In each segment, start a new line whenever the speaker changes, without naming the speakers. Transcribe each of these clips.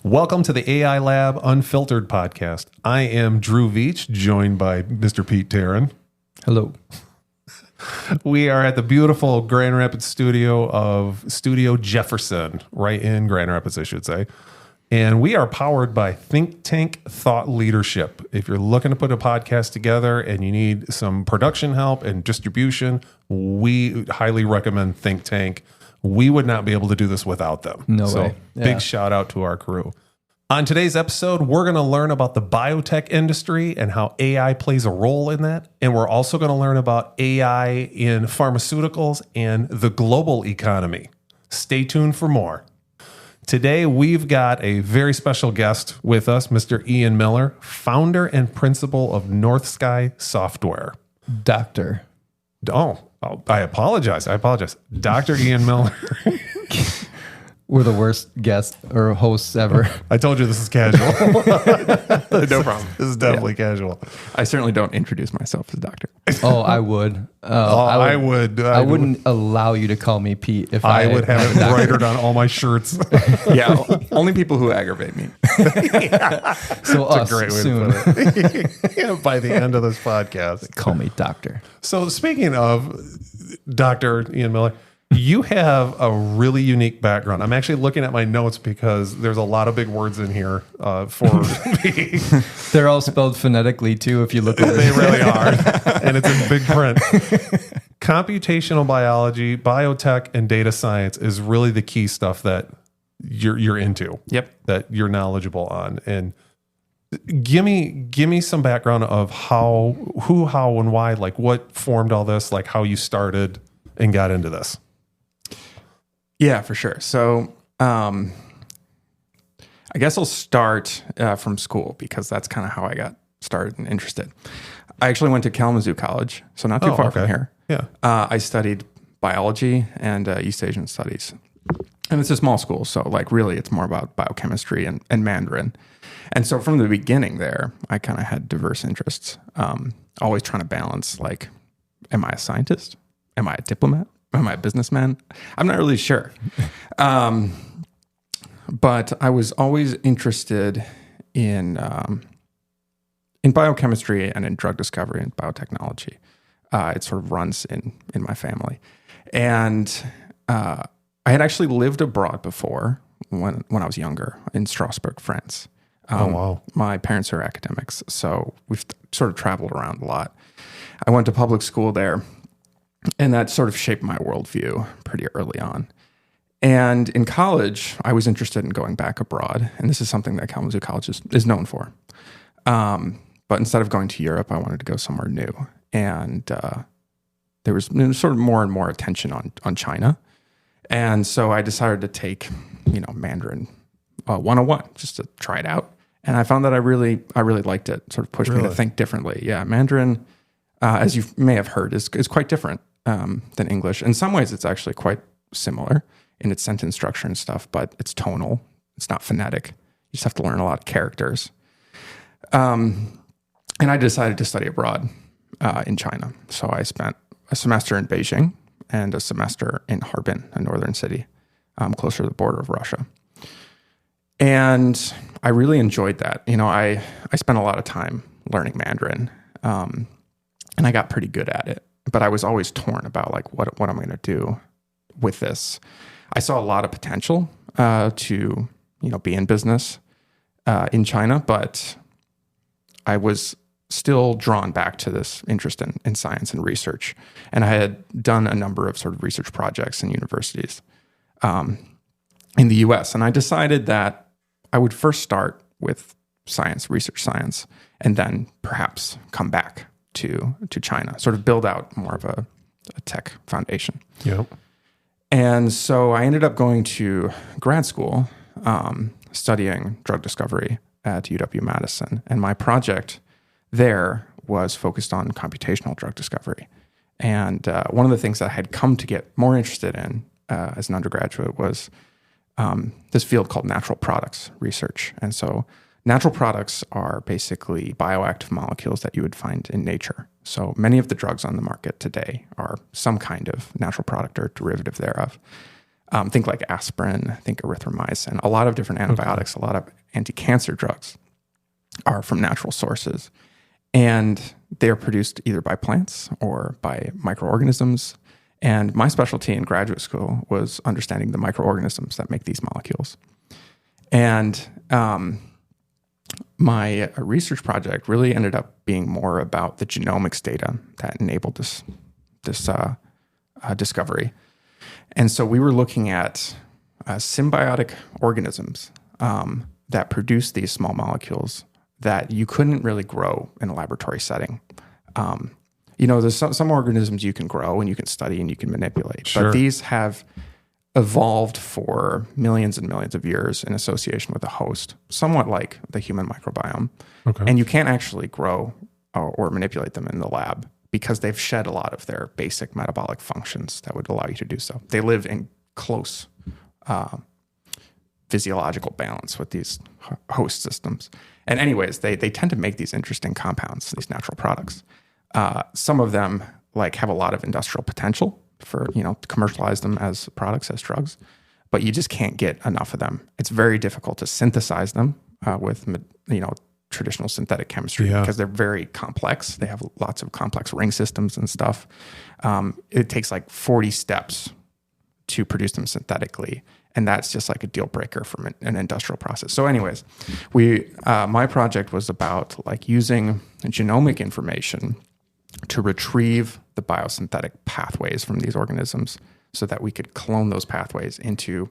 Welcome to the AI Lab Unfiltered podcast. I am Drew Veach, joined by Mr. Pete Tarrin.
Hello.
We are at the beautiful Grand Rapids studio of Studio Jefferson, right in Grand Rapids, I should say. And we are powered by Think Tank Thought Leadership. If you're looking to put a podcast together and you need some production help and distribution, we highly recommend Think Tank. We would not be able to do this without them.
No way. Yeah.
Big shout out to our crew. On today's episode, we're going to learn about the biotech industry and how AI plays a role in that. And we're also going to learn about AI in pharmaceuticals and the global economy. Stay tuned for more. Today, we've got a very special guest with us, Mr. Ian Miller, founder and principal of North Sky Software.
Doctor.
Oh, I apologize. Dr. Ian Miller.
We're the worst guests or hosts ever.
I told you this is casual. No problem. This is definitely casual.
I certainly don't introduce myself as a doctor.
Oh, I would.
I would.
I wouldn't allow you to call me Pete if
I would have it embroidered on all my shirts.
Yeah, only people who aggravate me.
So
That's
us
a great way
soon.
to put it. Yeah, by the end of this podcast.
Call me Doctor.
So speaking of Dr. Ian Miller, you have a really unique background. I'm actually looking at my notes because there's a lot of big words in here for me.
They're all spelled phonetically too, if you look at it.
They really are. And it's in big print. Computational biology, biotech, and data science is really the key stuff that you're into.
Yep.
That you're knowledgeable on. And give me some background of how, and why, like what formed all this, like how you started and got into this.
Yeah, for sure. So I guess I'll start from school because that's kind of how I got started and interested. I actually went to Kalamazoo College, so not too far from here.
Yeah.
I studied biology and East Asian studies. And it's a small school, so like really it's more about biochemistry and Mandarin. And so from the beginning there, I kind of had diverse interests, always trying to balance like, am I a scientist? Am I a diplomat? Am I a businessman? I'm not really sure. But I was always interested in biochemistry and in drug discovery and biotechnology. It sort of runs in my family. And I had actually lived abroad before when I was younger in Strasbourg, France.
Oh, wow.
My parents are academics, so we've sort of traveled around a lot. I went to public school there. And that sort of shaped my worldview pretty early on. And in college, I was interested in going back abroad. And this is something that Kalamazoo College is known for. But instead of going to Europe, I wanted to go somewhere new. And there was sort of more and more attention on China. And so I decided to take, Mandarin 101 just to try it out. And I found that I really liked it. Sort of pushed me to think differently. Yeah, Mandarin, as you may have heard, is quite different than English. In some ways, it's actually quite similar in its sentence structure and stuff, but it's tonal. It's not phonetic. You just have to learn a lot of characters. And I decided to study abroad in China. So I spent a semester in Beijing and a semester in Harbin, a northern city, closer to the border of Russia. And I really enjoyed that. I spent a lot of time learning Mandarin, and I got pretty good at it. But I was always torn about like what am I going to do with this. I saw a lot of potential to be in business in China, but I was still drawn back to this interest in science and research. And I had done a number of sort of research projects in universities in the US. And I decided that I would first start with research science, and then perhaps come back to China, sort of build out more of a tech foundation.
Yep.
And so I ended up going to grad school, studying drug discovery at UW-Madison. And my project there was focused on computational drug discovery. And one of the things that I had come to get more interested in as an undergraduate was this field called natural products research. And so natural products are basically bioactive molecules that you would find in nature. So many of the drugs on the market today are some kind of natural product or derivative thereof. Think like aspirin, think erythromycin, a lot of different antibiotics, a lot of anti-cancer drugs are from natural sources. And they're produced either by plants or by microorganisms. And my specialty in graduate school was understanding the microorganisms that make these molecules. And my research project really ended up being more about the genomics data that enabled this discovery. And so we were looking at symbiotic organisms that produce these small molecules that you couldn't really grow in a laboratory setting. There's some organisms you can grow and you can study and you can manipulate,
Sure.
but these have evolved for millions and millions of years in association with a host, somewhat like the human microbiome.
Okay.
And you can't actually grow or manipulate them in the lab because they've shed a lot of their basic metabolic functions that would allow you to do so. They live in close physiological balance with these host systems. And anyways, they tend to make these interesting compounds, these natural products. Some of them have a lot of industrial potential for, to commercialize them as products, as drugs, but you just can't get enough of them. It's very difficult to synthesize them with, traditional synthetic chemistry because they're very complex. They have lots of complex ring systems and stuff. It takes 40 steps to produce them synthetically. And that's just a deal breaker from an industrial process. So anyways, my project was about using genomic information to retrieve the biosynthetic pathways from these organisms so that we could clone those pathways into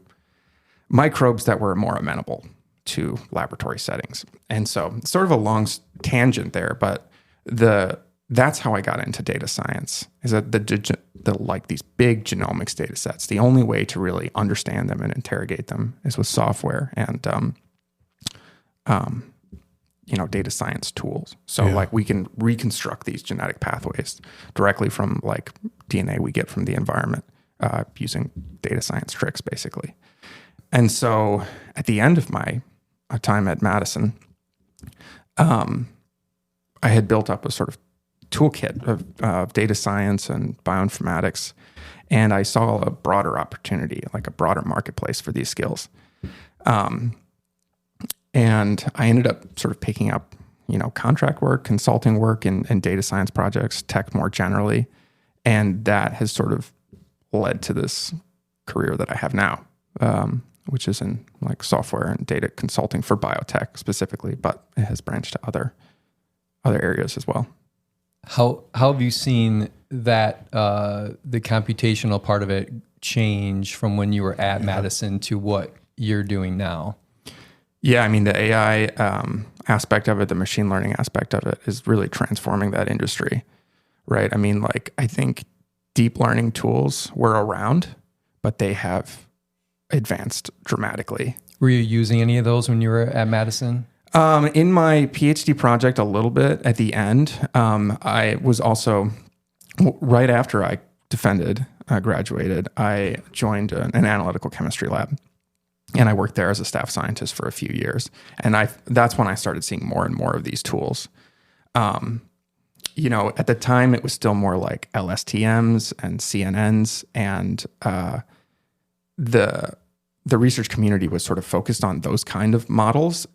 microbes that were more amenable to laboratory settings. And so it's sort of a long tangent there, but that's how I got into data science, is that these big genomics data sets, the only way to really understand them and interrogate them is with software and data science tools. So we can reconstruct these genetic pathways directly from DNA we get from the environment using data science tricks, basically. And so at the end of my time at Madison, I had built up a sort of toolkit of data science and bioinformatics, and I saw a broader opportunity, a broader marketplace for these skills. And I ended up sort of picking up, contract work, consulting work, and data science projects, tech more generally. And that has sort of led to this career that I have now, which is in software and data consulting for biotech specifically, but it has branched to other areas as well.
How have you seen that the computational part of it change from when you were at Madison to what you're doing now?
Yeah, I mean, the AI aspect of it, the machine learning aspect of it is really transforming that industry, right? I mean, I think deep learning tools were around, but they have advanced dramatically.
Were you using any of those when you were at Madison?
In my PhD project, a little bit at the end. I was also, right after I graduated, I joined an analytical chemistry lab. And I worked there as a staff scientist for a few years. And that's when I started seeing more and more of these tools. At the time, it was still more like LSTMs and CNNs. And the research community was sort of focused on those kind of models.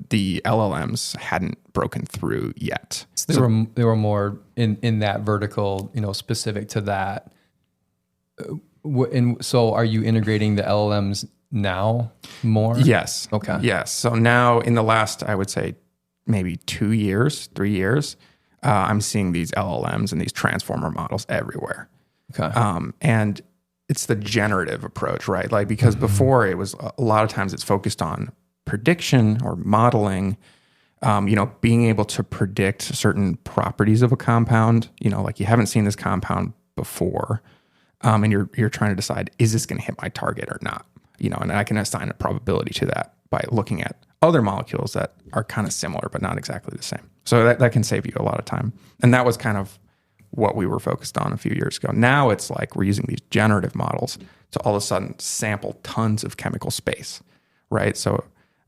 The LLMs hadn't broken through yet.
So they were more in that vertical, specific to that. And so are you integrating the LLMs now more?
Yes.
Okay.
Yes. So now in the last, I would say maybe 3 years, I'm seeing these LLMs and these transformer models everywhere.
Okay.
And it's the generative approach, right? Because before it was a lot of times it's focused on prediction or modeling, being able to predict certain properties of a compound, you haven't seen this compound before. And you're trying to decide, is this going to hit my target or not? And I can assign a probability to that by looking at other molecules that are kind of similar, but not exactly the same. So that can save you a lot of time. And that was kind of what we were focused on a few years ago. Now it's we're using these generative models to all of a sudden sample tons of chemical space, right? So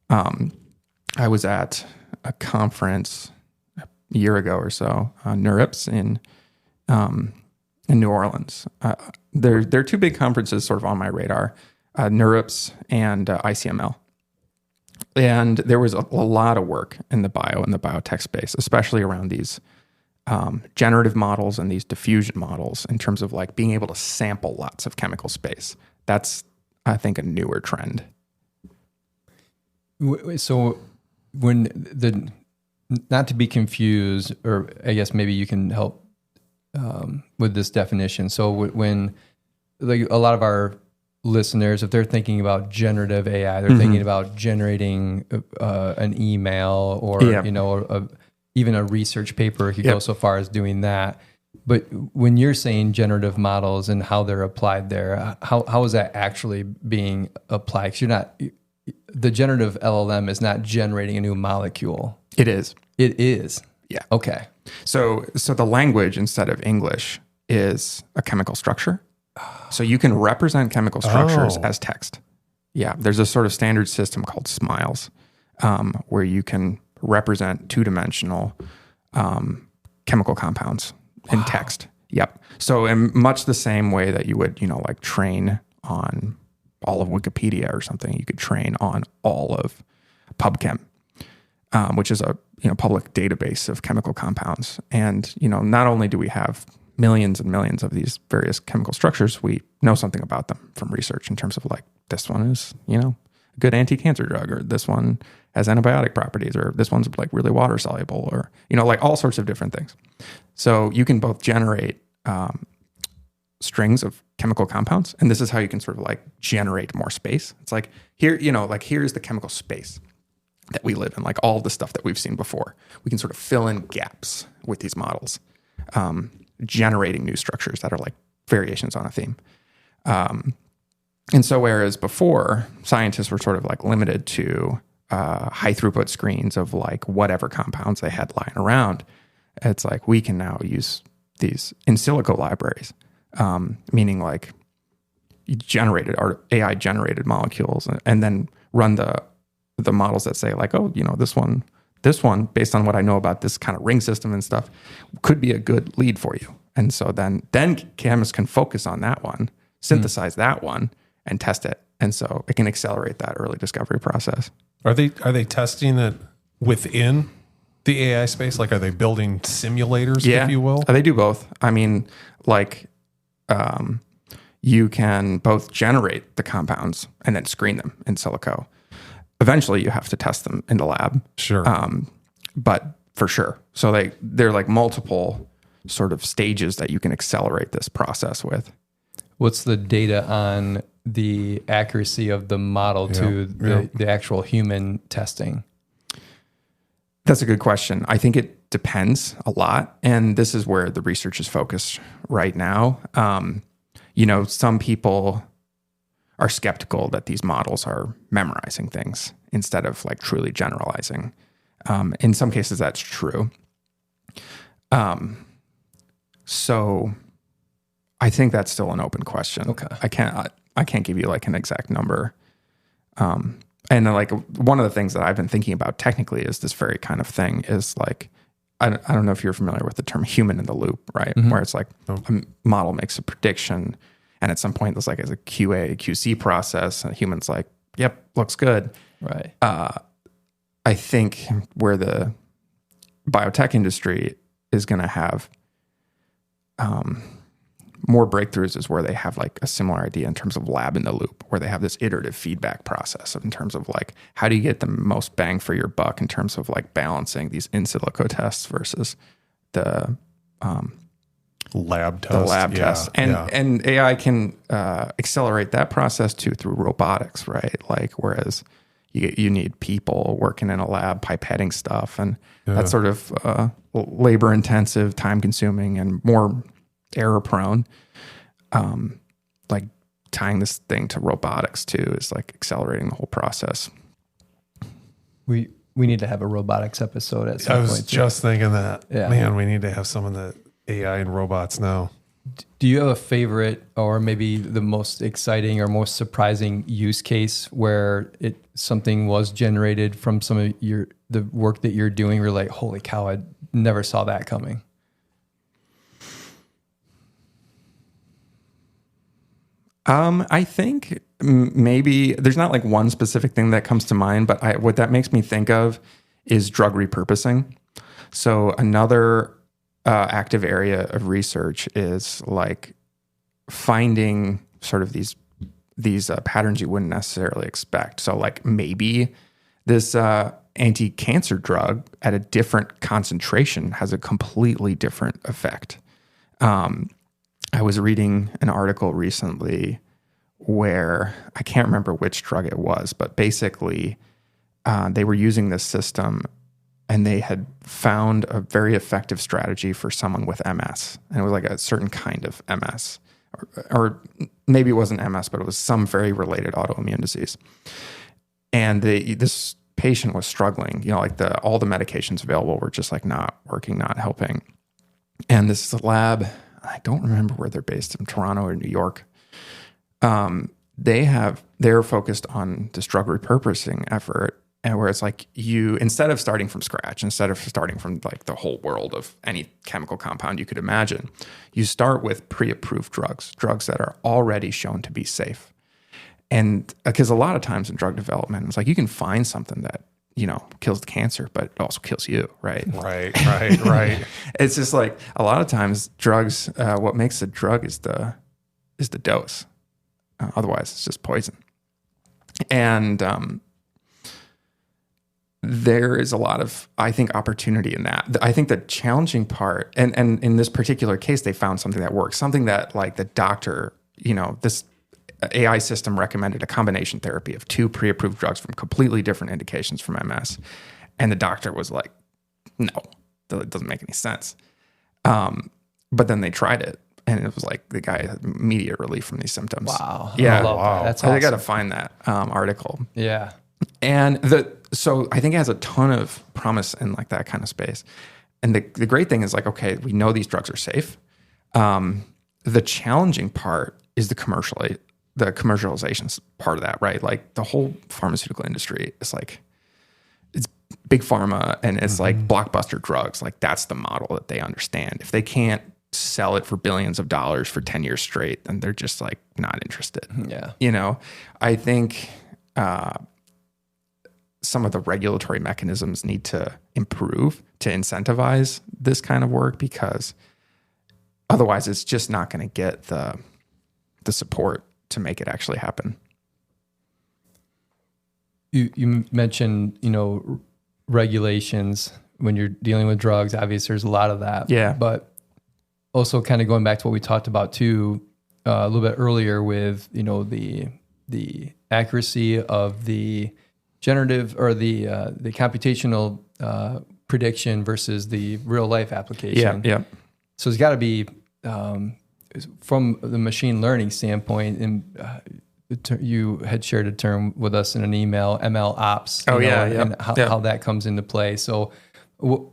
I was at a conference a year ago or so, NeurIPS in New Orleans. There are two big conferences sort of on my radar. NeurIPS, and ICML. And there was a lot of work in the bio and the biotech space, especially around these generative models and these diffusion models in terms of like being able to sample lots of chemical space. That's, I think, a newer trend.
So when not to be confused, or I guess maybe you can help with this definition. So when like a lot of our listeners, if they're thinking about generative AI, they're thinking about generating an email or even a research paper. If you go so far as doing that, but when you're saying generative models and how they're applied there, how is that actually being applied? Because the generative LLM is not generating a new molecule.
It is.
It is.
Yeah.
Okay.
So the language instead of English is a chemical structure. So you can represent chemical structures as text. Yeah. There's a sort of standard system called SMILES, where you can represent two-dimensional chemical compounds in text. Yep. So in much the same way that you would, like train on all of Wikipedia or something, you could train on all of PubChem, which is a public database of chemical compounds. And not only do we have millions and millions of these various chemical structures, we know something about them from research in terms of like, this one is a good anti-cancer drug, or this one has antibiotic properties, or this one's like really water soluble, or like all sorts of different things. So you can both generate strings of chemical compounds, and this is how you can sort of like generate more space. It's like here, here's the chemical space that we live in, like all the stuff that we've seen before. We can sort of fill in gaps with these models, generating new structures that are like variations on a theme. And so whereas before, scientists were sort of like limited to high throughput screens of like whatever compounds they had lying around, it's like we can now use these in silico libraries, meaning like AI generated molecules, and then run the models that say like, this one, based on what I know about this kind of ring system and stuff, could be a good lead for you. And so then chemists can focus on that one, synthesize that one, and test it. And so it can accelerate that early discovery process.
Are they testing it within the AI space? Like, are they building simulators, if you will?
They do both. I mean, like, you can both generate the compounds and then screen them in silico. Eventually, you have to test them in the lab.
Sure.
But for sure. So they're like multiple sort of stages that you can accelerate this process with.
What's the data on the accuracy of the model to the actual human testing?
That's a good question. I think it depends a lot. And this is where the research is focused right now. Some people are skeptical that these models are memorizing things instead of like truly generalizing. In some cases, that's true. So I think that's still an open question.
Okay.
I can't give you like an exact number. And like one of the things that I've been thinking about technically is this very kind of thing is like, I don't know if you're familiar with the term human in the loop, right? Mm-hmm. Where it's like a model makes a prediction, and at some point there's like as a QC process, and a human's like, yep, looks good.
Right.
I think where the biotech industry is going to have more breakthroughs is where they have like a similar idea in terms of lab in the loop, where they have this iterative feedback process in terms of like, how do you get the most bang for your buck in terms of like balancing these in silico tests versus the
lab test.
The lab test. And AI can accelerate that process too through robotics, right? Like, whereas you need people working in a lab pipetting stuff, and that's sort of labor intensive, time consuming, and more error prone. Like tying this thing to robotics too is like accelerating the whole process.
We need to have a robotics episode at some point.
I was just thinking that.
Yeah.
Man, we need to have some of the AI and robots now.
Do you have a favorite, or maybe the most exciting or most surprising use case where something was generated from some of the work that you're doing? You're like, holy cow, I never saw that coming.
I think maybe there's not like one specific thing that comes to mind, but what that makes me think of is drug repurposing. So another active area of research is like finding sort of these patterns you wouldn't necessarily expect. So like maybe this anti-cancer drug at a different concentration has a completely different effect. I was reading an article recently where I can't remember which drug it was, but basically they were using this system and they had found a very effective strategy for someone with MS. And it was like a certain kind of MS. Or maybe it wasn't MS, but it was some very related autoimmune disease. And this patient was struggling. Like all the medications available were just like not working, not helping. And this lab, I don't remember where they're based, in Toronto or New York. They're focused on this drug repurposing effort, and where it's like instead of starting from scratch, instead of starting from like the whole world of any chemical compound you could imagine, you start with pre-approved drugs that are already shown to be safe. And because a lot of times in drug development, it's like you can find something that kills the cancer, but it also kills you, right?
Right.
It's just like a lot of times drugs, what makes a drug is the dose. Otherwise, it's just poison. And there is a lot of, I think, opportunity in that. I think the challenging part, and in this particular case, they found something that works, something that like the doctor, this AI system recommended a combination therapy of 2 pre-approved drugs from completely different indications from MS. And the doctor was like, no, that doesn't make any sense. But then they tried it, and it was like the guy had immediate relief from these symptoms.
Wow.
Yeah.
Wow. That's awesome.
I got to find that article.
Yeah.
And so I think it has a ton of promise in like that kind of space. And the great thing is like, okay, we know these drugs are safe. The challenging part is the commercialization part of that, right? Like the whole pharmaceutical industry is like, it's big pharma and it's like blockbuster drugs. Like that's the model that they understand. If they can't sell it for billions of dollars for 10 years straight, then they're just like not interested.
Yeah.
I think some of the regulatory mechanisms need to improve to incentivize this kind of work, because otherwise it's just not going to get the support to make it actually happen.
You mentioned, regulations when you're dealing with drugs. Obviously, there's a lot of that.
Yeah.
But also kind of going back to what we talked about too, a little bit earlier with, the accuracy of the generative or the computational prediction versus the real life application.
Yeah.
So it's got to be, from the machine learning standpoint, and you had shared a term with us in an email, MLOps. And how that comes into play. So what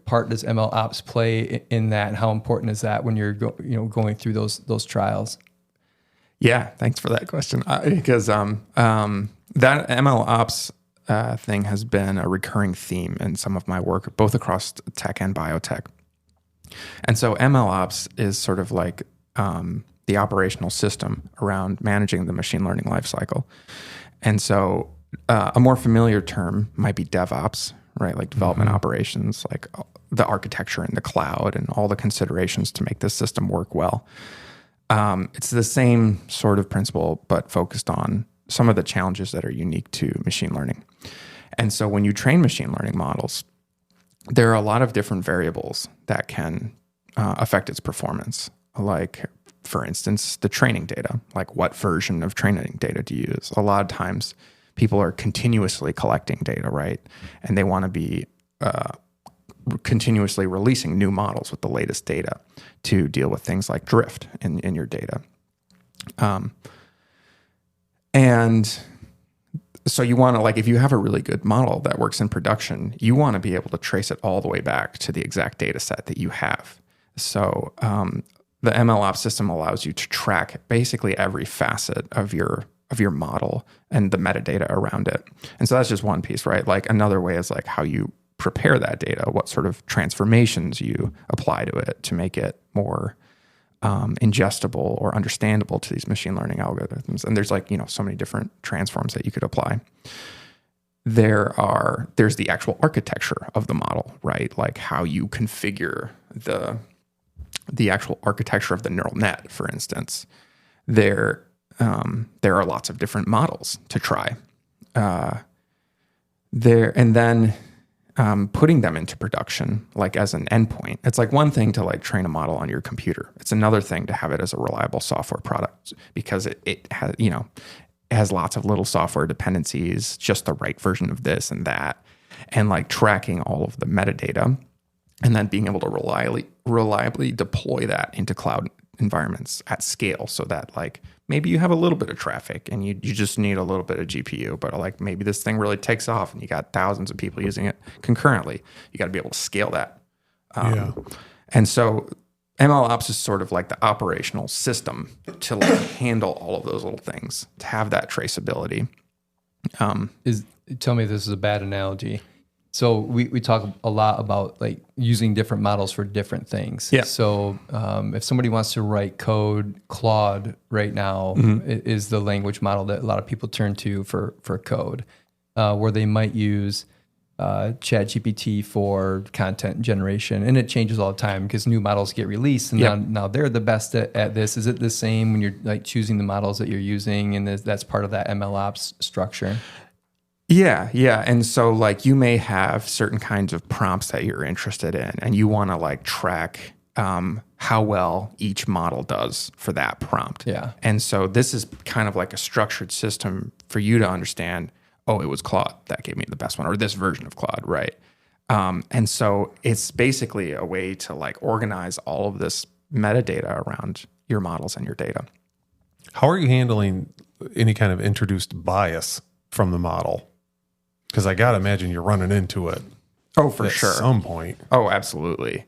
part does MLOps play in that, and how important is that when you're going through those trials?
Yeah, thanks for that question. Because that MLOps thing has been a recurring theme in some of my work, both across tech and biotech. And so MLOps is sort of like the operational system around managing the machine learning lifecycle. And so a more familiar term might be DevOps, right? Like development operations, like the architecture in the cloud and all the considerations to make this system work well. It's the same sort of principle, but focused on some of the challenges that are unique to machine learning. And so when you train machine learning models, there are a lot of different variables that can affect its performance. Like, for instance, the training data. Like, what version of training data do you use? A lot of times people are continuously collecting data, right? And they want to be continuously releasing new models with the latest data to deal with things like drift in your data. And so you want to, like, if you have a really good model that works in production, you want to be able to trace it all the way back to the exact data set that you have. So the MLOps system allows you to track basically every facet of your model and the metadata around it. And so that's just one piece, right? Like, another way is like how you prepare that data, what sort of transformations you apply to it to make it more ingestible or understandable to these machine learning algorithms. And there's like, so many different transforms that you could apply. There's the actual architecture of the model, right? Like how you configure the actual architecture of the neural net, for instance. There are lots of different models to try. And then putting them into production, like as an endpoint. It's like one thing to like train a model on your computer. It's another thing to have it as a reliable software product, because it has, has lots of little software dependencies, just the right version of this and that, and like tracking all of the metadata, and then being able to reliably deploy that into cloud environments at scale, so that like maybe you have a little bit of traffic and you just need a little bit of GPU, but like maybe this thing really takes off and you got thousands of people using it concurrently. You got to be able to scale that. And so MLOps is sort of like the operational system to like handle all of those little things, to have that traceability.
Tell me if this is a bad analogy. So we talk a lot about like using different models for different things.
Yeah.
So if somebody wants to write code, Claude right now is the language model that a lot of people turn to for code, where they might use ChatGPT for content generation, and it changes all the time because new models get released, and now they're the best at this. Is it the same when you're like choosing the models that you're using, and that's part of that MLOps structure?
Yeah. And so like you may have certain kinds of prompts that you're interested in, and you want to like track how well each model does for that prompt.
Yeah.
And so this is kind of like a structured system for you to understand, oh, it was Claude that gave me the best one, or this version of Claude, right? And so it's basically a way to like organize all of this metadata around your models and your data.
How are you handling any kind of introduced bias from the model? Because I got to imagine you're running into it.
Oh, for
at
sure.
some point.
Oh, absolutely.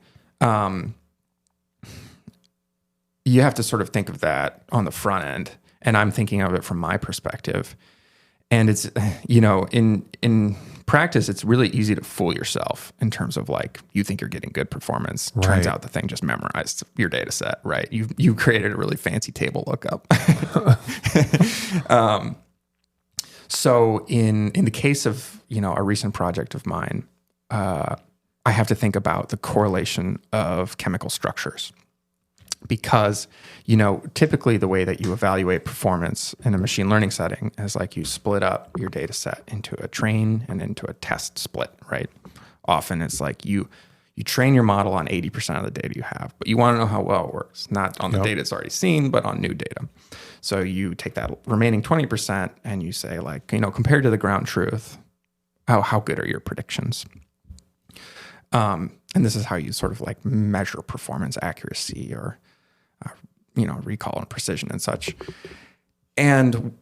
You have to sort of think of that on the front end, and I'm thinking of it from my perspective. And it's, in practice, it's really easy to fool yourself in terms of like, you think you're getting good performance.
Right.
Turns out the thing just memorized your data set, right? You created a really fancy table lookup. So in the case of, a recent project of mine, I have to think about the correlation of chemical structures, because, typically the way that you evaluate performance in a machine learning setting is like you split up your data set into a train and into a test split, right? Often it's like you train your model on 80% of the data you have, but you want to know how well it works, not on the data it's already seen, but on new data. So you take that remaining 20% and you say like, compared to the ground truth, how good are your predictions? And this is how you sort of like measure performance accuracy or, recall and precision and such. And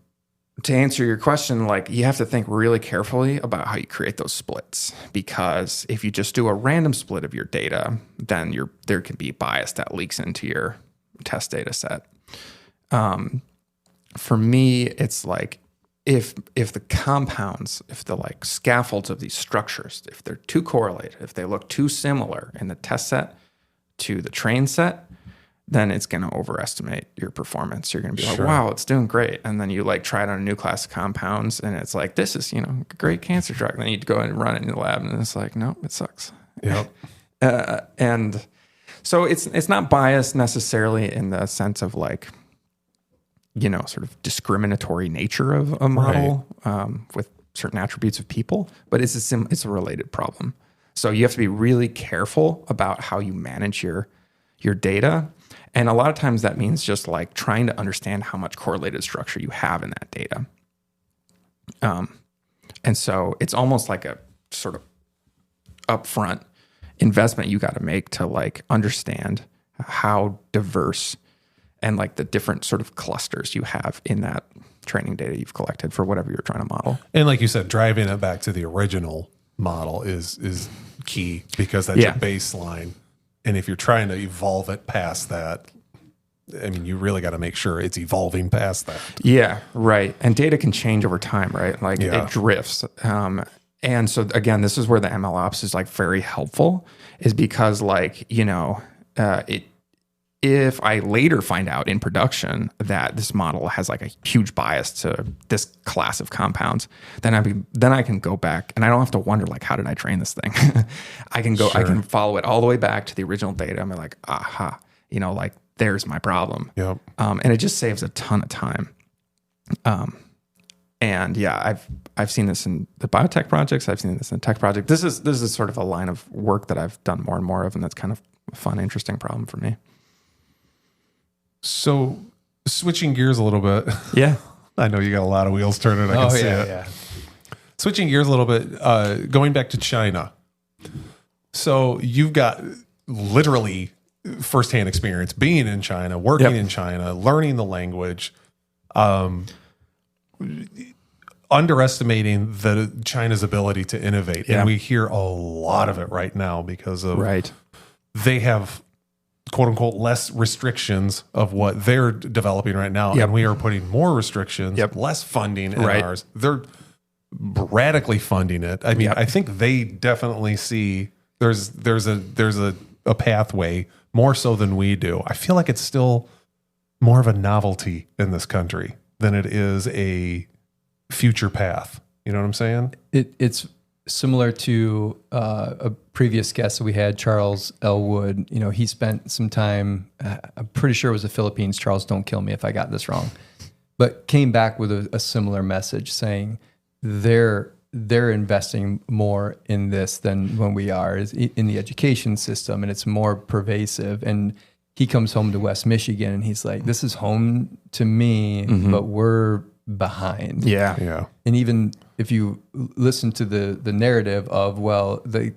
to answer your question, like you have to think really carefully about how you create those splits, because if you just do a random split of your data, then there can be bias that leaks into your test data set. For me, it's like if the compounds, if the like scaffolds of these structures, if they're too correlated, if they look too similar in the test set to the train set, then it's going to overestimate your performance. You're going to be like, wow, it's doing great. And then you like try it on a new class of compounds and it's like, this is, a great cancer drug. Then you go and run it in the lab and it's like, no, it sucks.
Yep.
And so it's not biased necessarily in the sense of like, sort of discriminatory nature of a model with certain attributes of people, but it's a related problem. So you have to be really careful about how you manage your data. And a lot of times that means just like trying to understand how much correlated structure you have in that data. And so it's almost like a sort of upfront investment you got to make to like understand how diverse and like the different sort of clusters you have in that training data you've collected for whatever you're trying to model.
And like you said, driving it back to the original model is key, because that's your baseline. And if you're trying to evolve it past that, I mean, you really got to make sure it's evolving past that.
Yeah, right. And data can change over time, right? Like it drifts. And so again, this is where the MLOps is like very helpful, is because like, if I later find out in production that this model has like a huge bias to this class of compounds, then I can go back and I don't have to wonder like, how did I train this thing? I can follow it all the way back to the original data. I'm like, aha, like there's my problem.
Yep.
And it just saves a ton of time. And yeah, I've seen this in the biotech projects. I've seen this in the tech project. This is sort of a line of work that I've done more and more of, and that's kind of a fun, interesting problem for me.
So switching gears a little bit.
Yeah.
I know you got a lot of wheels turning. I can see it. Yeah. Switching gears a little bit, going back to China. So you've got literally firsthand experience being in China, working in China, learning the language, underestimating China's ability to innovate. And we hear a lot of it right now because of they have quote unquote less restrictions of what they're developing right now. And we are putting more restrictions, less funding in ours. They're radically funding it. I mean, I think they definitely see there's a pathway more so than we do. I feel like it's still more of a novelty in this country than it is a future path. You know what I'm saying?
It's similar to a previous guest that we had, Charles Elwood. He spent some time, I'm pretty sure it was the Philippines. Charles, don't kill me if I got this wrong, but came back with a similar message saying they're investing more in this than when we are in the education system, and it's more pervasive. And he comes home to West Michigan and he's like, this is home to me, but we're behind.
Yeah.
And even if you listen to the narrative of, they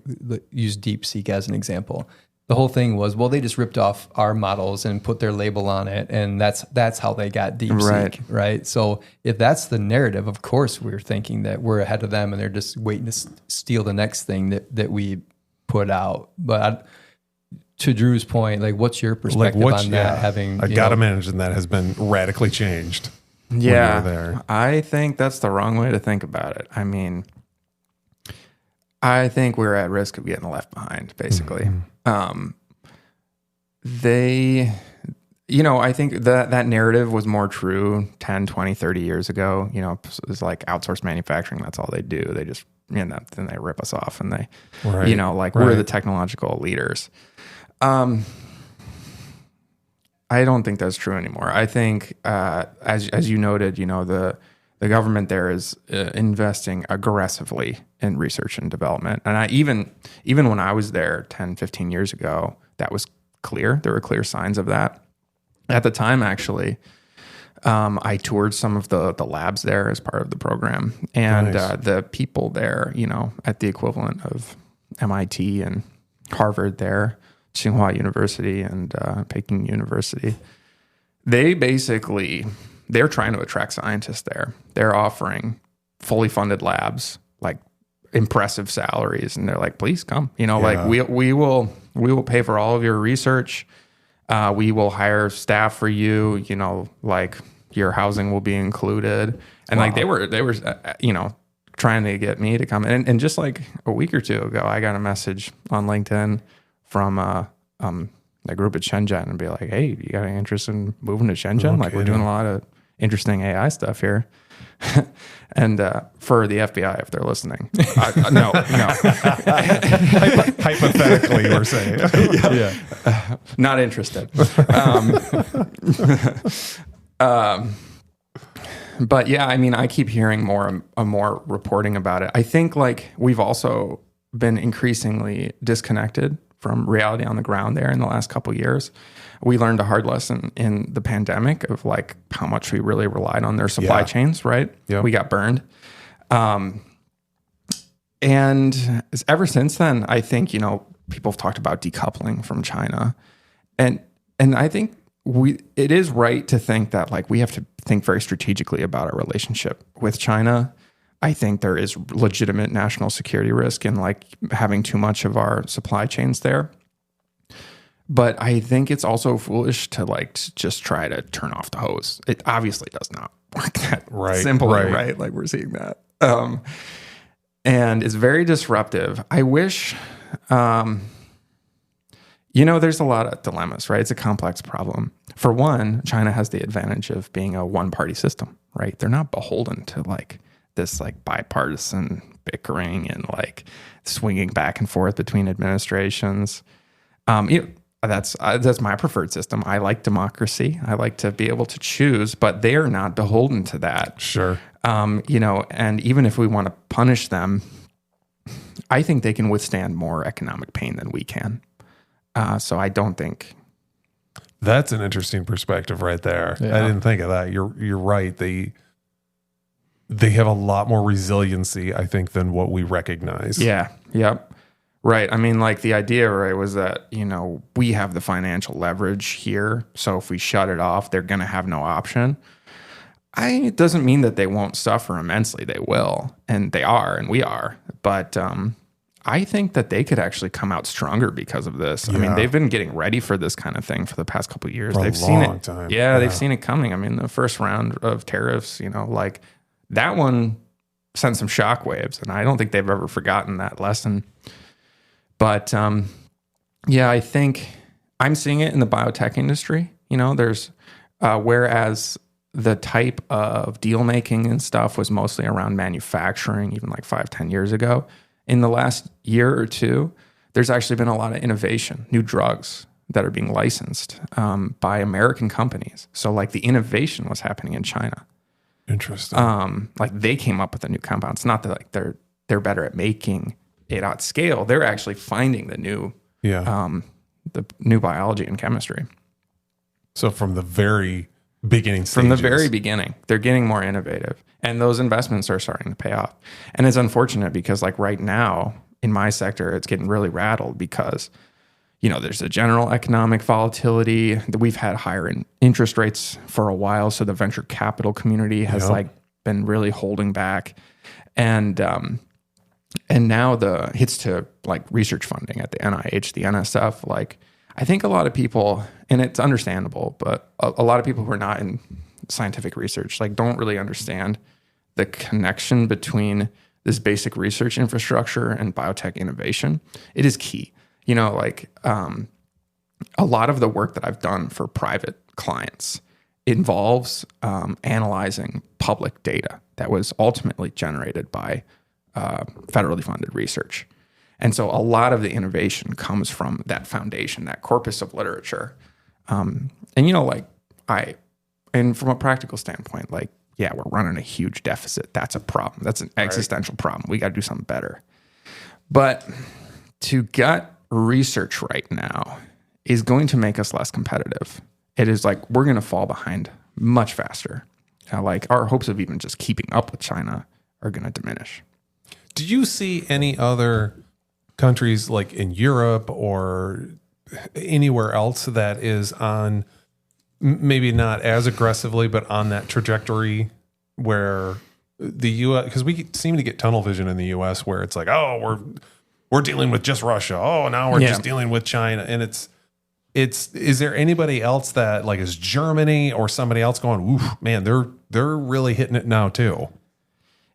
use DeepSeek as an example. The whole thing was, they just ripped off our models and put their label on it, and that's how they got DeepSeek, right? So if that's the narrative, of course we're thinking that we're ahead of them and they're just waiting to steal the next thing that we put out. But to Drew's point, like, what's your perspective on that?
I gotta imagine that has been radically changed.
Yeah,
there.
I think that's the wrong way to think about it. I mean, I think we're at risk of getting left behind, basically. I think that narrative was more true 10, 20, 30 years ago. It was like outsourced manufacturing. That's all they do. They just, then they rip us off and they, we're the technological leaders. I don't think that's true anymore. I think, as you noted, the government there is investing aggressively in research and development. And even when I was there 10, 15 years ago, that was clear. There were clear signs of that. At the time, actually, I toured some of the labs there as part of the program. And the people there, at the equivalent of MIT and Harvard there, Tsinghua University and Peking University, they're trying to attract scientists there. They're offering fully funded labs, like impressive salaries, and they're like, please come. Like we will pay for all of your research. We will hire staff for you. Like your housing will be included. And like they were trying to get me to come. And just like a week or two ago, I got a message on LinkedIn from a group at Shenzhen and be like, hey, you got any interest in moving to Shenzhen? Like we're doing a lot of interesting AI stuff here. And for the FBI, if they're listening, no.
Hypothetically, we're saying.
Not interested. But yeah, I mean, I keep hearing more and more reporting about it. I think like we've also been increasingly disconnected from reality on the ground there in the last couple of years. We learned a hard lesson in the pandemic of like how much we really relied on their supply chains, right? Yep. We got burned. And ever since then, I think, people have talked about decoupling from China. And I think it is right to think that like we have to think very strategically about our relationship with China. I think there is legitimate national security risk in like having too much of our supply chains there. But I think it's also foolish to just try to turn off the hose. It obviously does not work that simply, right? Like we're seeing that. And it's very disruptive. I wish, There's a lot of dilemmas, right? It's a complex problem. For one, China has the advantage of being a one-party system, right? They're not beholden to like this like bipartisan bickering and like swinging back and forth between administrations. That's my preferred system. I like democracy. I like to be able to choose, but they are not beholden to that.
Sure.
And even if we want to punish them, I think they can withstand more economic pain than we can. So I don't think
that's an interesting perspective right there.
Yeah.
I didn't think of that. You're right. They have a lot more resiliency, I think, than what we recognize.
Yeah. Yep. Right. I mean, like the idea, right, was that, we have the financial leverage here. So if we shut it off, they're going to have no option. It doesn't mean that they won't suffer immensely. They will. And they are, and we are. But I think that they could actually come out stronger because of this.
Yeah.
I mean, they've been getting ready for this kind of thing for the past couple of years.
For a
They've seen
long
it.
time.
Yeah, they've seen it coming. I mean, the first round of tariffs, like that one sent some shockwaves, and I don't think they've ever forgotten that lesson. But I think I'm seeing it in the biotech industry. There's whereas the type of deal making and stuff was mostly around manufacturing, even like 5-10 years ago. In the last year or two, there's actually been a lot of innovation, new drugs that are being licensed by American companies. So like the innovation was happening in China.
Interesting.
Like they came up with a new compound. It's not that like they're better at making it at scale. They're actually finding the new biology and chemistry.
So from the very beginning stages.
From the very beginning, they're getting more innovative, and those investments are starting to pay off. And it's unfortunate because like right now in my sector, it's getting really rattled because, there's a general economic volatility. We've had higher interest rates for a while. So the venture capital community has been really holding back. And now the hits to like research funding at the NIH, the NSF, like I think a lot of people, and it's understandable, but a lot of people who are not in scientific research, like don't really understand the connection between this basic research infrastructure and biotech innovation. It is key. A lot of the work that I've done for private clients involves analyzing public data that was ultimately generated by federally funded research. And so a lot of the innovation comes from that foundation, that corpus of literature. And from a practical standpoint, like, yeah, we're running a huge deficit. That's a problem. That's an existential problem. We got to do something better. But to get research right now is going to make us less competitive. It is like we're going to fall behind much faster. Like our hopes of even just keeping up with China are going to diminish.
Do you see any other countries like in Europe or anywhere else that is on maybe not as aggressively, but on that trajectory where the U.S., because we seem to get tunnel vision in the U.S. where it's like, oh, we're dealing with just Russia. Oh, now we're just dealing with China. And is there anybody else that like is Germany or somebody else going, oof, man, they're really hitting it now too.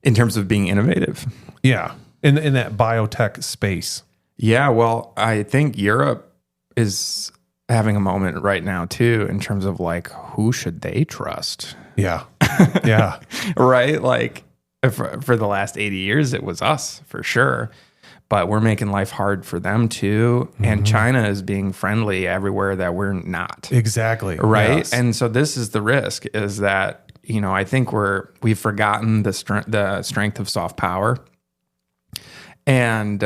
In terms of being innovative?
Yeah. In that biotech space.
Yeah. Well, I think Europe is having a moment right now too, in terms of like, who should they trust?
Yeah. Yeah.
Right. Like for the last 80 years, it was us for sure, but we're making life hard for them too. Mm-hmm. And China is being friendly everywhere that we're not.
Exactly.
Right.
Yes.
And so this is the risk, is that, I think we've forgotten the strength of soft power. And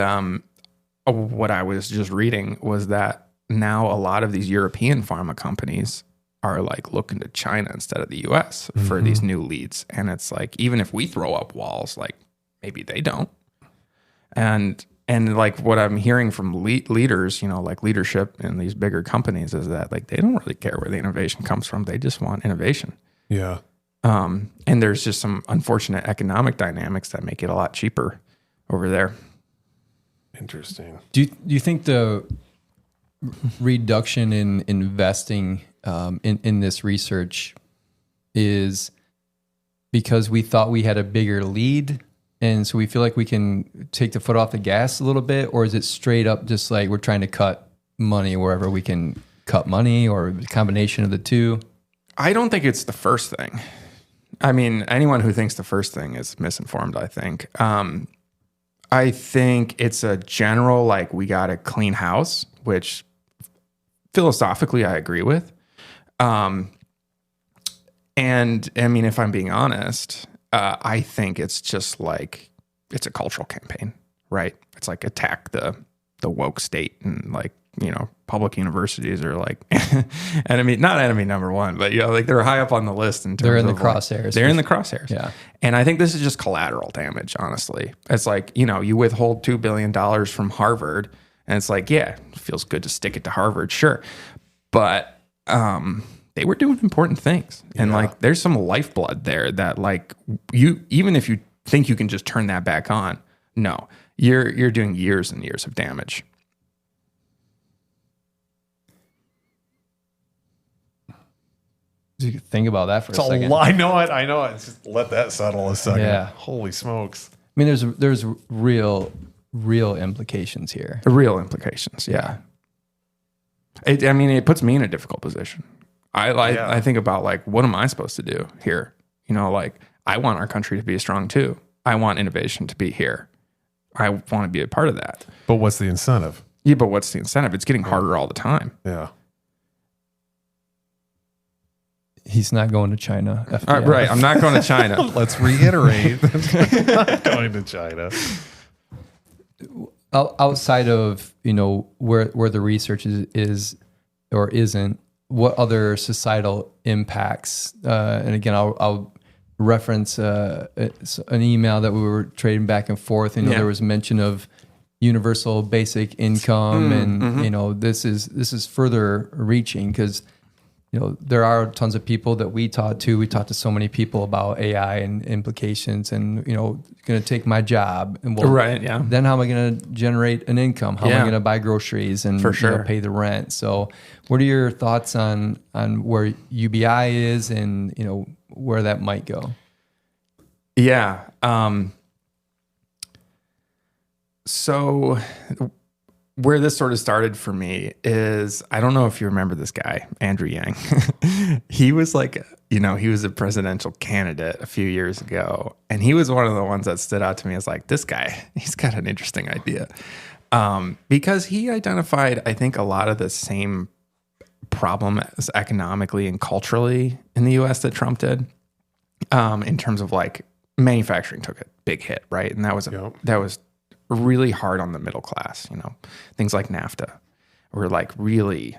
what I was just reading was that now a lot of these European pharma companies are like looking to China instead of the US for these new leads. And it's like, even if we throw up walls, like maybe they don't. And like what I'm hearing from leaders, like leadership in these bigger companies, is that like they don't really care where the innovation comes from. They just want innovation.
Yeah.
And there's just some unfortunate economic dynamics that make it a lot cheaper over there.
Interesting.
Do you think the reduction in investing in this research is because we thought we had a bigger lead, and so we feel like we can take the foot off the gas a little bit, or is it straight up just like we're trying to cut money wherever we can cut money, or a combination of the two?
I don't think it's the first thing. I mean, anyone who thinks the first thing is misinformed, I think. I think it's a general, like, we got to clean house, which philosophically I agree with. And I mean, if I'm being honest, I think it's just like, it's a cultural campaign, right? It's like attack the woke state, and like, you know, public universities are like not enemy number one, but, you know, like they're high up on the list in terms
They're in the
of
crosshairs.
Like, they're in the crosshairs.
Yeah.
And I think this is just collateral damage, honestly. It's like, you know, you withhold $2 billion from Harvard, and it's like, yeah, it feels good to stick it to Harvard, sure. But they were doing important things. And like, there's some lifeblood there that, like, you, even if you think you can just turn that back on, no, you're doing years and years of damage.
You could think about that for a
It's
second.
I know it. Just let that settle a second.
Yeah.
Holy smokes.
I mean, there's real implications here.
The real implications, yeah. It puts me in a difficult position. I think about, like, what am I supposed to do here? You know, like, I want our country to be strong too. I want innovation to be here. I want to be a part of that.
But what's the incentive?
Yeah, but what's the incentive? It's getting harder all the time.
Yeah.
He's not going to China. FBI.
Right, I'm not going to China.
Let's reiterate. Not going to China.
Outside of, you know, where the research is or isn't, what other societal impacts? And again, I'll reference an email that we were trading back and forth. You know, there was mention of universal basic income, and you know, this is further reaching, because, you know, there are tons of people that we talk to. We talk to so many people about AI and implications, and, you know, it's going to take my job. And then how am I going to generate an income? How am I going to buy groceries and
For sure.
you know, pay the rent? So what are your thoughts on where UBI is, and, you know, where that might go?
Yeah. So where this sort of started for me is, I don't know if you remember this guy, Andrew Yang. He was like, you know, he was a presidential candidate a few years ago, and he was one of the ones that stood out to me as like, this guy, he's got an interesting idea. Because he identified, I think, a lot of the same problem as economically and culturally in the US that Trump did, in terms of, like, manufacturing took a big hit, right? And that was really hard on the middle class. You know, things like NAFTA were, like, really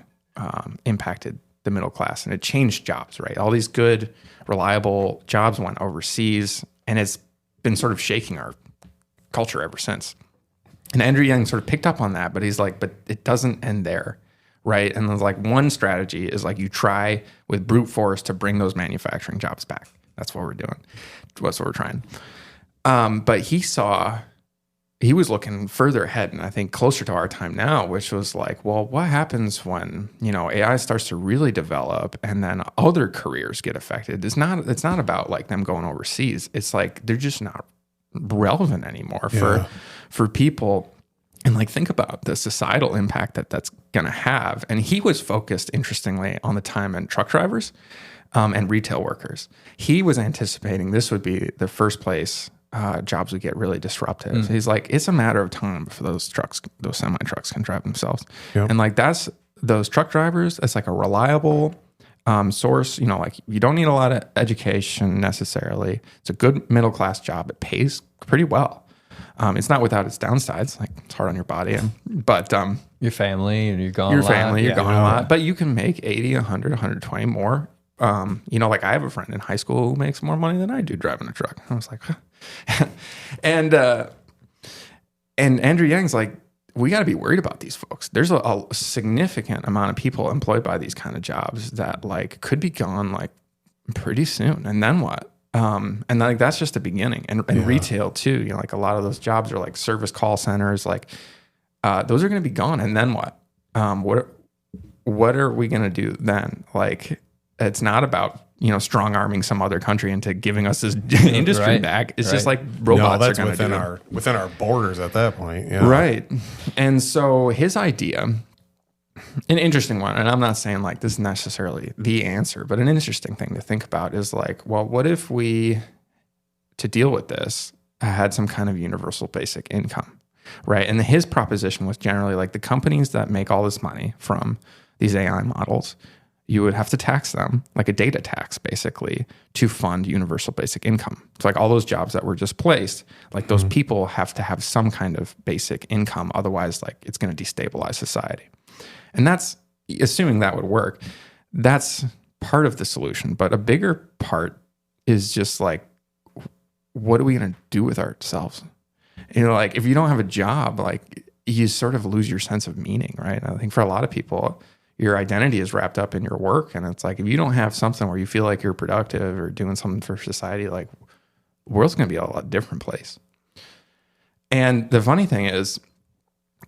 impacted the middle class, and it changed jobs, right? All these good, reliable jobs went overseas, and it's been sort of shaking our culture ever since. And Andrew Yang sort of picked up on that, but he's like, but it doesn't end there, right? And there's, like, one strategy is, like, you try with brute force to bring those manufacturing jobs back. That's what we're doing. That's what we're trying. But he was looking further ahead, and I think closer to our time now, which was like, well, what happens when, you know, AI starts to really develop and then other careers get affected? It's not about, like, them going overseas. It's like they're just not relevant anymore for people. And, like, think about the societal impact that's going to have. And he was focused, interestingly, on the time and truck drivers and retail workers. He was anticipating this would be the first place jobs would get really disrupted. So he's like, it's a matter of time before those semi trucks can drive themselves. Yep. And, like, that's those truck drivers. It's like a reliable source. You know, like, you don't need a lot of education necessarily. It's a good middle class job. It pays pretty well. It's not without its downsides. Like, it's hard on your body, but
your family, and you're gone.
You're gone a lot. But you can make 80, 100, 120 more. You know, like, I have a friend in high school who makes more money than I do driving a truck. I was like, huh. And Andrew Yang's like, we got to be worried about these folks. There's a significant amount of people employed by these kind of jobs that, like, could be gone, like, pretty soon. And then what? And, like, that's just the beginning. And retail too, you know, like, a lot of those jobs are like service call centers, like, those are going to be gone. And then what? What are we going to do then? Like, it's not about, you know, strong arming some other country into giving us this industry back. It's just like robots are going to do
within our borders at that point. Yeah.
Right. And so his idea an interesting one, and I'm not saying like this is necessarily the answer, but an interesting thing to think about is like, well, what if we, to deal with this, had some kind of universal basic income, right? And his proposition was generally like the companies that make all this money from these AI models, you would have to tax them, like a data tax, basically, to fund universal basic income. It's like all those jobs that were displaced, like those people have to have some kind of basic income. Otherwise, like it's going to destabilize society. And that's, assuming that would work, that's part of the solution. But a bigger part is just like, what are we going to do with ourselves? You know, like if you don't have a job, like you sort of lose your sense of meaning, right? I think for a lot of people, your identity is wrapped up in your work. And it's like, if you don't have something where you feel like you're productive or doing something for society, like the world's going to be a lot different place. And the funny thing is,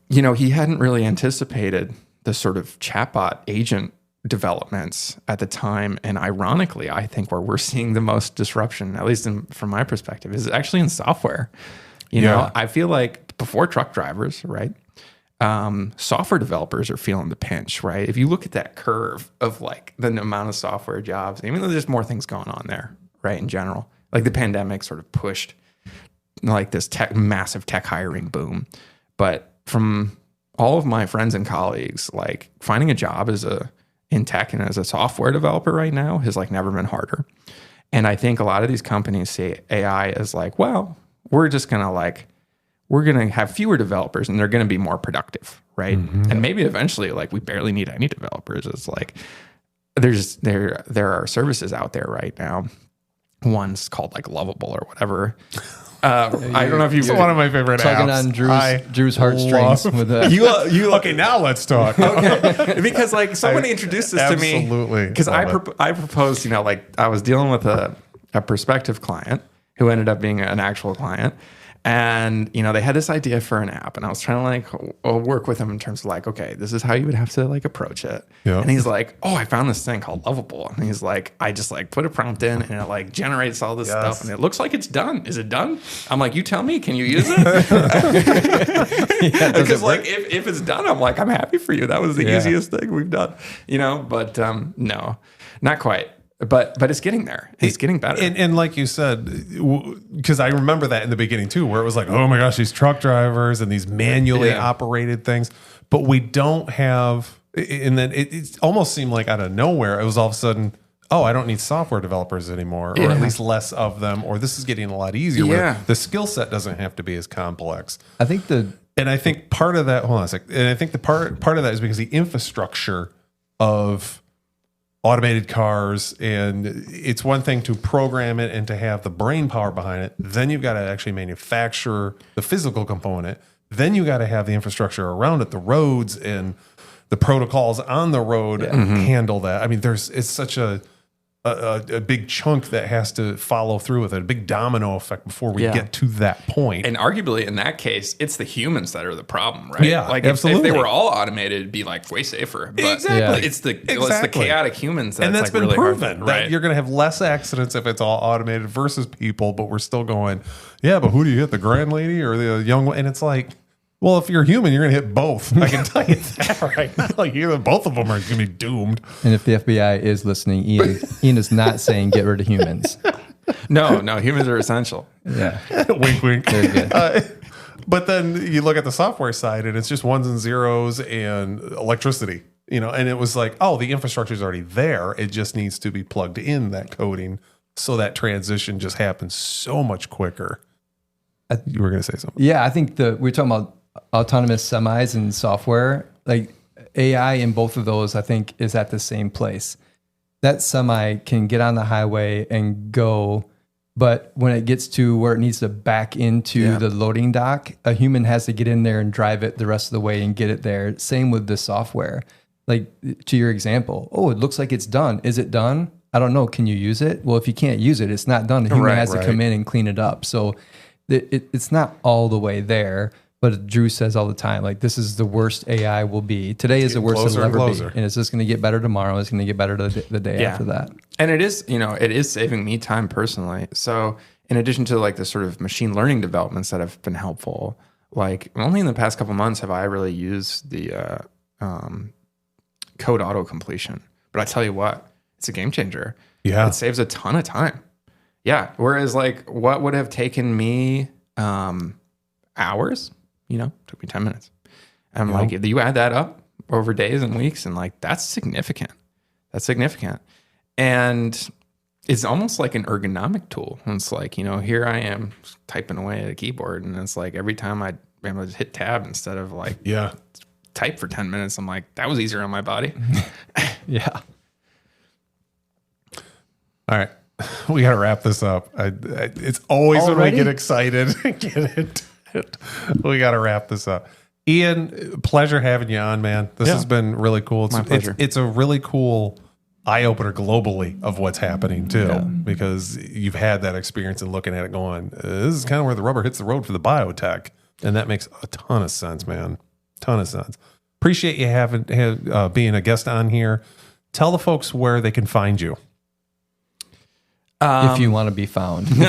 you know, he hadn't really anticipated the sort of chatbot agent developments at the time. And ironically, I think where we're seeing the most disruption, at least from my perspective, is actually in software. You know, I feel like before truck drivers, right? Software developers are feeling the pinch, right? If you look at that curve of like the amount of software jobs, even though there's more things going on there, right? In general, like the pandemic sort of pushed like this massive tech hiring boom. But from all of my friends and colleagues, like finding a job in tech and as a software developer right now has like never been harder. And I think a lot of these companies see AI as like, well, we're going to have fewer developers and they're going to be more productive, right? Mm-hmm. And maybe eventually, like we barely need any developers. It's like there are services out there right now. One's called like Lovable or whatever. I don't know if you've...
It's one of my favorite
tugging
apps.
on Drew's heartstrings with that.
Okay, now let's talk.
Okay. Because like somebody introduced this to me.
Absolutely.
Because I proposed, you know, like I was dealing with a prospective client who ended up being an actual client. And, you know, they had this idea for an app and I was trying to like work with him in terms of like, okay, this is how you would have to like approach it. Yeah. And he's like, oh, I found this thing called Lovable. And he's like, I just like put a prompt in and it like generates all this stuff and it looks like it's done. Is it done? I'm like, you tell me, can you use it? Because like if it's done, I'm like, I'm happy for you. That was the easiest thing we've done, you know, but no, not quite. But it's getting there. It's getting better.
And like you said, because I remember that in the beginning too, where it was like, oh my gosh, these truck drivers and these manually operated things. But we don't have, and then it almost seemed like out of nowhere, it was all of a sudden, oh, I don't need software developers anymore, or at least less of them, or this is getting a lot easier. Where the skill set doesn't have to be as complex.
I think
part of that, hold on a sec. And I think the part of that is because the infrastructure of automated cars, and it's one thing to program it and to have the brain power behind it. Then you've got to actually manufacture the physical component. Then you got to have the infrastructure around it, the roads and the protocols on the road handle that. I mean, it's such a big chunk that has to follow through with it, a big domino effect before we get to that point.
And arguably in that case, it's the humans that are the problem, right?
Yeah,
like
absolutely.
If they were all automated, it'd be like way safer. But
exactly.
It's the chaotic humans that's,
and that's
like
been
really
proven.
Hard,
that you're going to have less accidents if it's all automated versus people, but we're still going, yeah, but who do you hit, the grand lady or the young one? And it's like, well, if you're human, you're going to hit both. I can tell you that right now. Like, both of them are going to be doomed.
And if the FBI is listening, Ian is not saying get rid of humans.
No, humans are essential.
Yeah.
Wink, wink.
Very good.
But then you look at the software side, and it's just ones and zeros and electricity. You know, and it was like, oh, the infrastructure is already there. It just needs to be plugged in, that coding, so that transition just happens so much quicker. You were going to say something.
Yeah, I think we're talking about autonomous semis and software. Like AI in both of those, I think, is at the same place. That semi can get on the highway and go, but when it gets to where it needs to back into the loading dock, a human has to get in there and drive it the rest of the way and get it there. Same with the software. Like to your example, oh, it looks like it's done. Is it done? I don't know. Can you use it? Well, if you can't use it, it's not done. The human has to come in and clean it up. So it's not all the way there. But Drew says all the time, like, this is the worst AI will be. Today is the worst it'll ever be. And it's just going to get better tomorrow. It's going to get better the day after that.
And it is saving me time personally. So in addition to like the sort of machine learning developments that have been helpful, like only in the past couple months have I really used the code auto completion. But I tell you what, it's a game changer.
Yeah.
It saves a ton of time. Yeah. Whereas like what would have taken me hours, took me 10 minutes. And I'm like, if you add that up over days and weeks, and like, that's significant. That's significant. And it's almost like an ergonomic tool. And it's like, here I am typing away at a keyboard. And it's like every time I'm able to just hit tab instead of like type for 10 minutes, I'm like, that was easier on my body.
Yeah.
All right. We got to wrap this up. It's always when we get excited. We got to wrap this up. Ian, pleasure having you on, man. This has been really cool.
My pleasure.
It's a really cool eye-opener globally of what's happening too, because you've had that experience and looking at it going, this is kind of where the rubber hits the road for the biotech. And that makes a ton of sense, man. Ton of sense. Appreciate you being a guest on here. Tell the folks where they can find you.
If you want to be found.
No.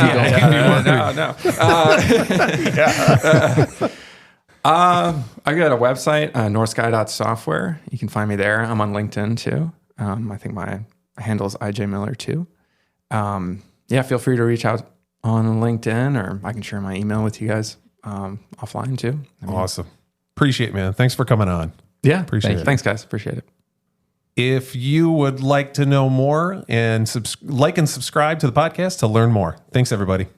I got a website, northsky.software. You can find me there. I'm on LinkedIn too. I think my handle is IJ Miller too. Feel free to reach out on LinkedIn, or I can share my email with you guys offline too.
Awesome. Appreciate it, man. Thanks for coming on.
Yeah.
Appreciate it.
Thanks, guys. Appreciate it.
If you would like to know more, and like and subscribe to the podcast to learn more. Thanks, everybody.